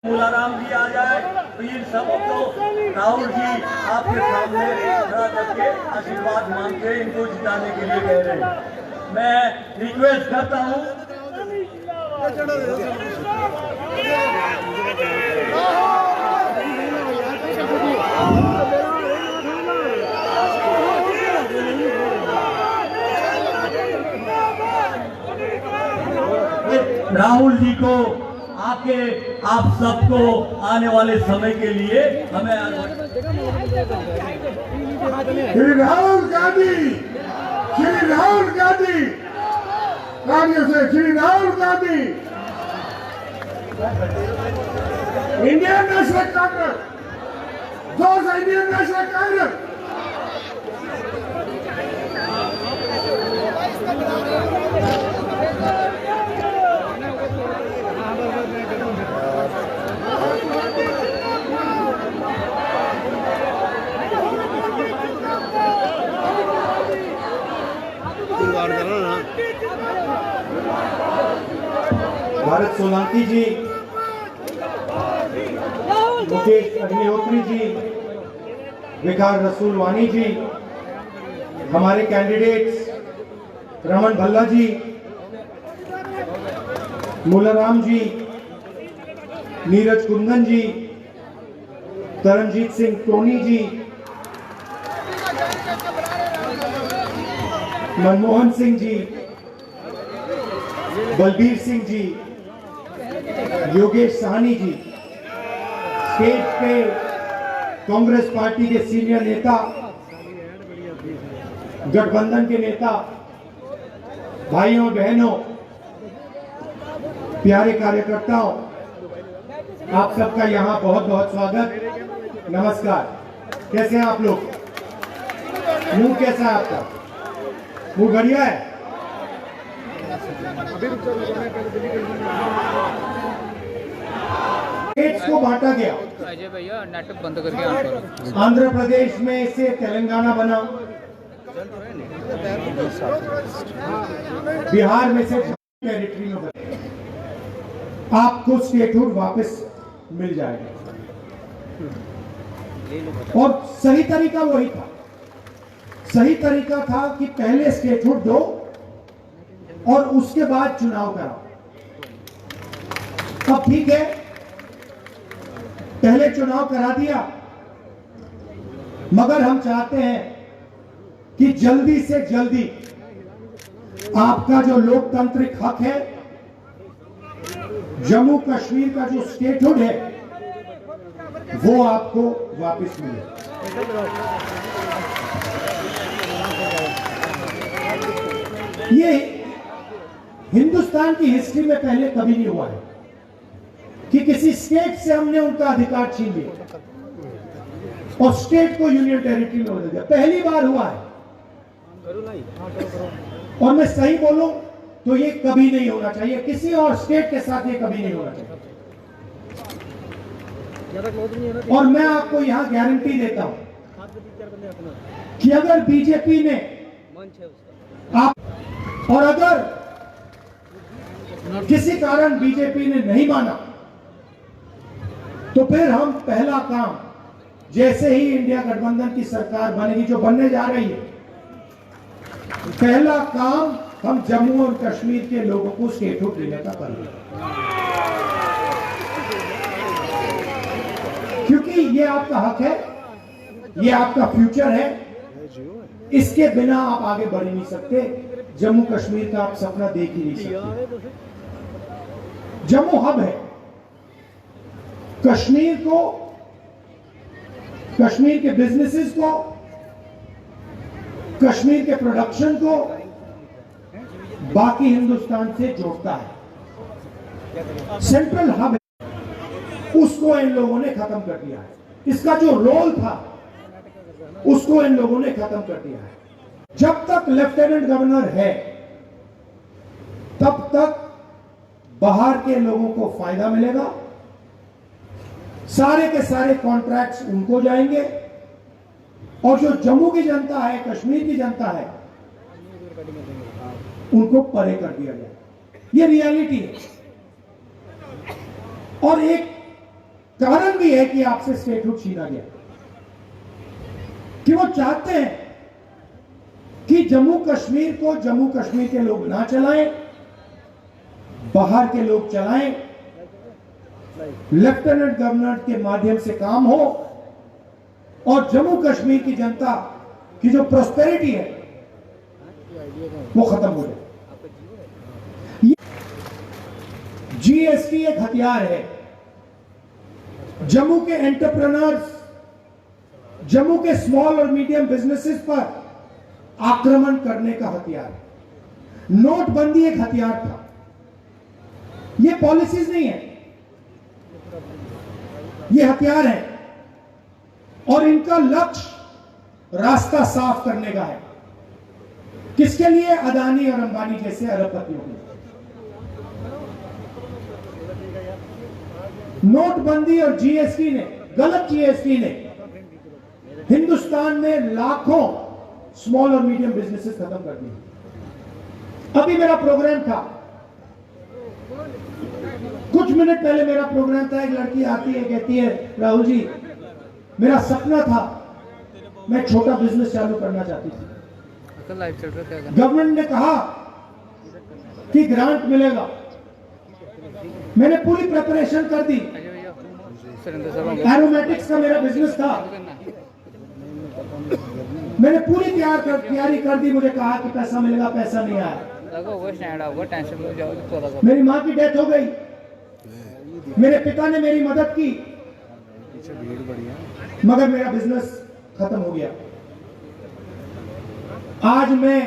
मूलाराम जी आ जाए तो इन सबको राहुल जी आपके सामने खड़ा करके आशीर्वाद मांगते हैं, इनको जिताने के लिए कह रहे हैं। मैं रिक्वेस्ट करता हूँ राहुल जी को आके आप सबको आने वाले समय के लिए हमें श्री राहुल गांधी कांग्रेस से Shri Rahul Gandhi Indian National Congress Indian National Congress Bharat Solanki ji, Mukesh Agnihotri ji, Vikar Rasoolwani ji, हमारे candidates Raman Bhalla ji, Mularam ji, Neeraj Kundan ji, Taranjit Singh Tony ji, Manmohan Singh ji, Balbir Singh ji, Yogesh Sahni ji, state पे कांग्रेस पार्टी के सीनियर नेता, गठबंधन के नेता, भाइयों बहनों, प्यारे कार्यकर्ताओं, आप सबका यहाँ बहुत बहुत स्वागत, नमस्कार। कैसे हैं आप लोग? मुंह कैसा है आपका? मुंह बढ़िया है? स्टेट्स को बांटा गया। अजय भैया नेट बंद करके आंध्र प्रदेश में से तेलंगाना बना, बिहार में से टेरिटरी में बना। आपको स्टेटहुड वापस मिल जाएगा और सही तरीका वही था। सही तरीका था कि पहले स्टेटहुड दो और उसके बाद चुनाव कराओ। अब ठीक है, पहले चुनाव करा दिया, मगर हम चाहते हैं कि जल्दी से जल्दी आपका जो लोकतांत्रिक हक है, जम्मू कश्मीर का जो स्टेटहुड है, वो आपको वापस मिले। ये हिंदुस्तान की हिस्ट्री में पहले कभी नहीं हुआ है कि किसी स्टेट से हमने उनका अधिकार छीन लिया और स्टेट को यूनियन टेरिटरी में बदल दिया। पहली बार हुआ है और मैं सही बोलूं तो ये कभी नहीं होना चाहिए, किसी और स्टेट के साथ ये कभी नहीं होना चाहिए। और मैं आपको यहां गारंटी देता हूं कि अगर बीजेपी ने आप और अगर किसी कारण बीजेपी ने नहीं माना तो फिर हम पहला काम, जैसे ही इंडिया गठबंधन की सरकार बनेगी, जो बनने जा रही है, पहला काम हम जम्मू और कश्मीर के लोगों को स्टेटहुड देने का करेंगे, क्योंकि ये आपका हक है, ये आपका फ्यूचर है। इसके बिना आप आगे बढ़ ही नहीं सकते। जम्मू कश्मीर का आप सपना देख ही नहीं सकते। जम्मू हब है। कश्मीर को, कश्मीर के बिजनेसेस को, कश्मीर के प्रोडक्शन को बाकी हिंदुस्तान से जोड़ता है। सेंट्रल हब है, उसको इन लोगों ने खत्म कर दिया है। इसका जो रोल था उसको इन लोगों ने खत्म कर दिया है। जब तक लेफ्टिनेंट गवर्नर है तब तक बाहर के लोगों को फायदा मिलेगा, सारे के सारे कॉन्ट्रैक्ट्स उनको जाएंगे और जो जम्मू की जनता है, कश्मीर की जनता है, उनको परे कर दिया जाए। ये रियलिटी है। और एक कारण भी है कि आपसे स्टेटहुड छीना गया, कि वो चाहते हैं कि जम्मू कश्मीर को जम्मू कश्मीर के लोग ना चलाएं, बाहर के लोग चलाएं, लेफ्टिनेंट गवर्नर के माध्यम से काम हो और जम्मू कश्मीर की जनता की जो प्रॉस्पेरिटी है वो खत्म हो जाए। जीएसटी एक हथियार है जम्मू के एंटरप्रेन्योर्स, जम्मू के स्मॉल और मीडियम बिजनेसेस पर आक्रमण करने का हथियार है। नोटबंदी एक हथियार था, ये पॉलिसीज नहीं है, ये हथियार है और इनका लक्ष्य रास्ता साफ करने का है। किसके लिए? अदानी और अंबानी जैसे अरबपतियों के लिए। नोटबंदी और जीएसटी ने, गलत जीएसटी ने हिंदुस्तान में लाखों स्मॉल और मीडियम बिजनेसेस खत्म कर दिए। अभी मेरा प्रोग्राम था, कुछ मिनट पहले मेरा प्रोग्राम था, एक लड़की आती है कहती है राहुल जी मेरा सपना था, मैं छोटा बिजनेस चालू करना चाहती थी, गवर्नमेंट ने कहा कि ग्रांट मिलेगा, मैंने पूरी प्रिपरेशन कर दी, एरोमेटिक्स का मेरा बिजनेस था, मैंने पूरी तैयारी कर दी, मुझे कहा कि पैसा मिलेगा, पैसा नहीं आया, मेरी माँ की डेथ हो गई, मेरे पिता ने मेरी मदद की, मगर मेरा बिजनेस खत्म हो गया। आज मैं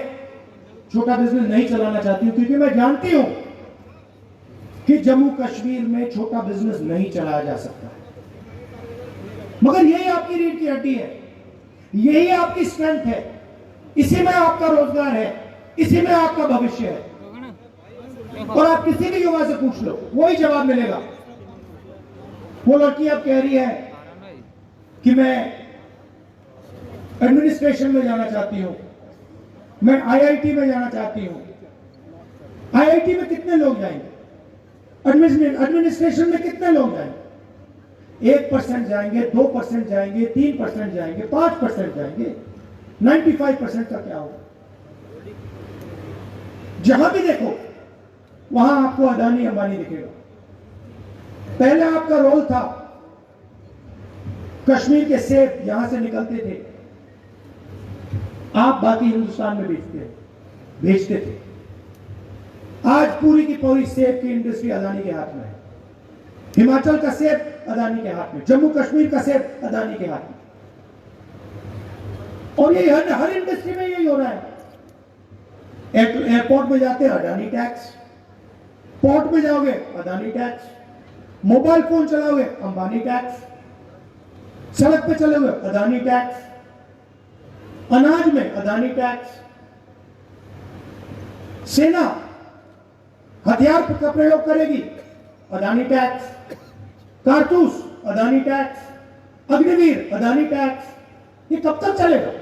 छोटा बिजनेस नहीं चलाना चाहती हूं क्योंकि मैं जानती हूं कि जम्मू कश्मीर में छोटा बिजनेस नहीं चलाया जा सकता, मगर यही आपकी रीढ़ की हड्डी है, यही आपकी स्ट्रेंथ है, इसी में आपका रोजगार है, इसी में आपका भविष्य है। और आप किसी भी युवा से पूछ लो, वही जवाब मिलेगा। वो लड़की अब कह रही है कि मैं एडमिनिस्ट्रेशन में जाना चाहती हूं, मैं आईआईटी में जाना चाहती हूं। आईआईटी में कितने लोग जाएंगे? एडमिनिस्ट्रेशन में कितने लोग जाएंगे? 1% जाएंगे, 2% जाएंगे, 3% जाएंगे, 5% जाएंगे, 95% का क्या होगा? जहां भी देखो वहां आपको अदानी अंबानी दिखेगा। पहले आपका रोल था, कश्मीर के सेब यहां से निकलते थे, आप बाकी हिंदुस्तान में भेजते थे। आज पूरी की पूरी सेब की इंडस्ट्री अदानी के हाथ में है। हिमाचल का सेब अदानी के हाथ में, जम्मू कश्मीर का सेब अदानी के हाथ में, और ये हर इंडस्ट्री में यही हो रहा है। एयरपोर्ट में जाते हैं अदानी टैक्स, पोर्ट में जाओगे अदानी टैक्स, मोबाइल फोन चलाओगे अंबानी टैक्स, सड़क पे चलोगे अदानी टैक्स, अनाज में अदानी टैक्स, सेना हथियार का प्रयोग करेगी अदानी टैक्स, कारतूस अदानी टैक्स, अग्निवीर अदानी टैक्स। ये कब तक चलेगा?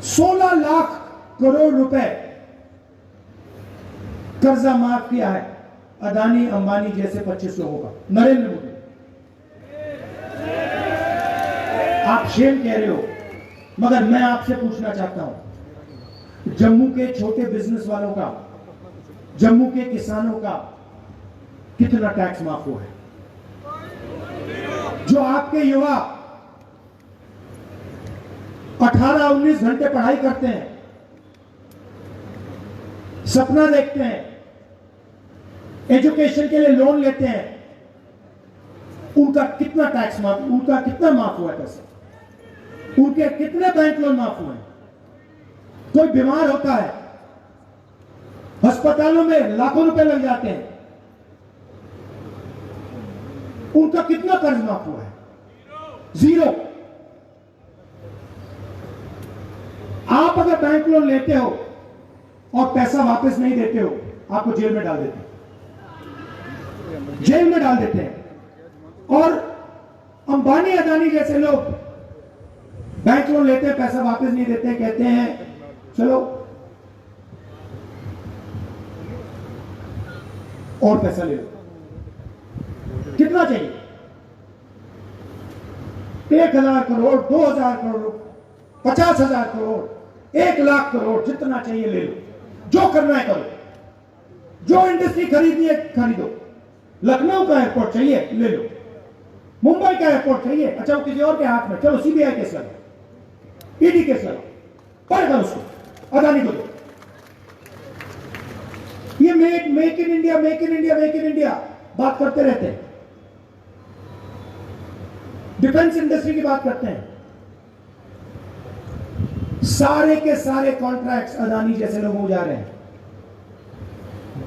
16 लाख करोड़ रुपए कर्जा माफ किया है अदानी अंबानी जैसे 25 लोगों का, नरेंद्र मोदी। आप शेम कह रहे हो, मगर मैं आपसे पूछना चाहता हूं, जम्मू के छोटे बिजनेस वालों का, जम्मू के किसानों का कितना टैक्स माफ हुआ है? जो आपके युवा 18-19 घंटे पढ़ाई करते हैं, सपना देखते हैं, एजुकेशन के लिए लोन लेते हैं, उनका कितना टैक्स माफ, उनका कितना माफ हुआ है पैसा? उनके कितने बैंक लोन माफ हुए हैं? कोई बीमार होता है, अस्पतालों में लाखों रुपए लग जाते हैं, उनका कितना कर्ज माफ हुआ है? 0। आप अगर बैंक लोन लेते हो और पैसा वापस नहीं देते हो, आपको जेल में डाल देते हैं, जेल में डाल देते हैं। और अंबानी अदानी जैसे लोग बैंक लोन लेते हैं, पैसा वापस नहीं देते, कहते हैं चलो और पैसा ले लो। कितना चाहिए? 1,000 करोड़, 2,000 करोड़, 50,000 करोड़, 1,00,000 करोड़, जितना चाहिए ले लो, जो करना है करो, जो इंडस्ट्री खरीदनी है खरीदो। लखनऊ का एयरपोर्ट चाहिए ले लो, मुंबई का एयरपोर्ट चाहिए, अच्छा वो किसी और के हाथ में, चलो सीबीआई केस लगाओ, ईडी केस लगाओ, पड़ेगा उसको, अदानी को दो। ये make in India, make in India, make in India बात करते रहते हैं, डिफेंस इंडस्ट्री की बात करते हैं। सारे के सारे कॉन्ट्रैक्ट्स अदानी जैसे लोगों को जा रहे हैं।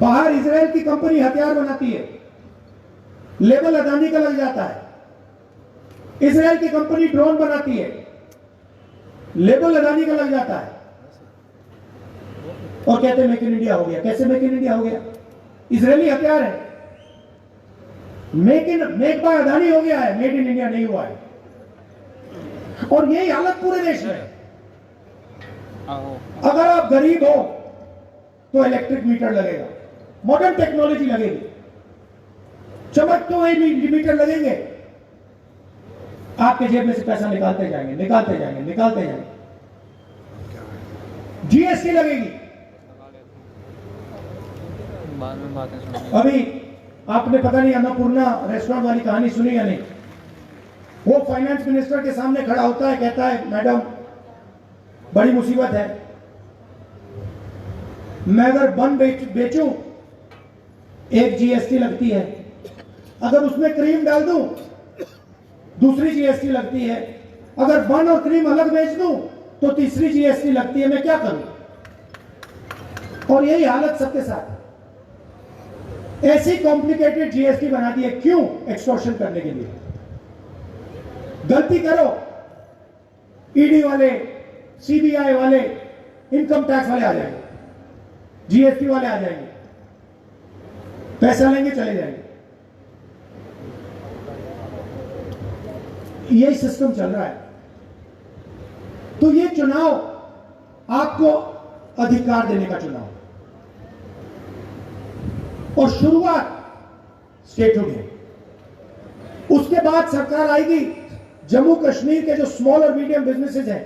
बाहर इजराइल की कंपनी हथियार बनाती है, लेबल अदानी का लग जाता है। इजराइल की कंपनी ड्रोन बनाती है, लेबल अदानी का लग जाता है, और कहते हैं मेक इन इंडिया हो गया। कैसे मेक इन इंडिया हो गया? इजरायली हथियार है, मेक बाय अदानी हो गया है, मेड इन इंडिया नहीं हुआ है। और यही हालत पूरे देश में। अगर आप गरीब हो तो इलेक्ट्रिक मीटर लगेगा, मॉडर्न टेक्नोलॉजी लगेगी, चमकते हुए मीटर लगेंगे, आपके जेब में से पैसा निकालते जाएंगे, निकालते जाएंगे, निकालते जाएंगे। जीएसटी लगेगी। बाद में बातें सुनेंगे। अभी आपने पता नहीं अन्नपूर्णा रेस्टोरेंट वाली कहानी सुनी या नहीं? वो फाइनेंस मिनिस्टर के सामने खड़ा होता है, कहता है मैडम बड़ी मुसीबत है, मैं अगर बन बेचूं एक जीएसटी लगती है, अगर उसमें क्रीम डाल दूं दूसरी जीएसटी लगती है, अगर बन और क्रीम अलग बेच दूं तो तीसरी जीएसटी लगती है, मैं क्या करूं? और यही हालत सबके साथ है। ऐसी कॉम्प्लिकेटेड जीएसटी बना दी है, क्यों? एक्सटॉर्शन करने के लिए। गलती करो, ईडी वाले, सीबीआई वाले, इनकम टैक्स वाले आ जाएंगे, जीएसटी वाले आ जाएंगे, पैसा लेंगे चले जाएंगे। यही सिस्टम चल रहा है। तो ये चुनाव आपको अधिकार देने का चुनाव, और शुरुआत स्टेटहुड है। उसके बाद सरकार आएगी, जम्मू कश्मीर के जो स्मॉल और मीडियम बिजनेसेस हैं,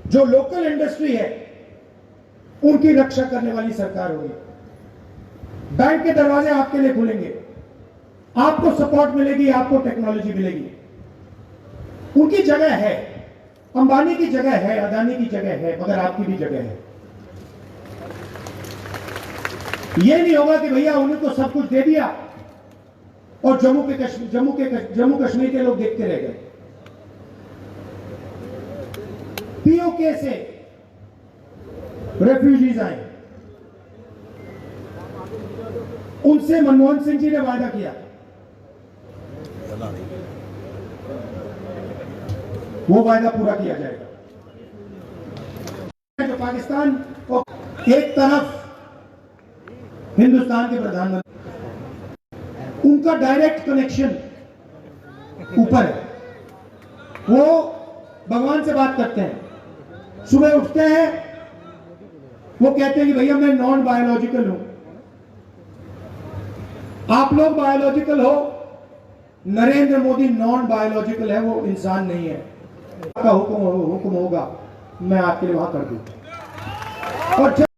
जो लोकल इंडस्ट्री है, उनकी रक्षा करने वाली सरकार होगी। बैंक के दरवाजे आपके लिए खुलेंगे, आपको सपोर्ट मिलेगी, आपको टेक्नोलॉजी मिलेगी। उनकी जगह है, अंबानी की जगह है, अदानी की जगह है, मगर आपकी भी जगह है। यह नहीं होगा कि भैया उन्हें तो सब कुछ दे दिया और जम्मू कश्मीर के लोग देखते रह गए। पीओके से रेफ्यूजीज आए, उनसे मनमोहन सिंह जी ने वादा किया, वो वादा पूरा किया जाएगा। जो पाकिस्तान और एक तरफ हिंदुस्तान के प्रधानमंत्री, उनका डायरेक्ट कनेक्शन ऊपर है। वो भगवान से बात करते हैं, सुबह उठते हैं, वो कहते हैं कि भैया मैं नॉन बायोलॉजिकल हूं, आप लोग बायोलॉजिकल हो, नरेंद्र मोदी नॉन बायोलॉजिकल है, वो इंसान नहीं है। आपका हुक्म होगा, मैं आपके लिए वहां कर दूं। और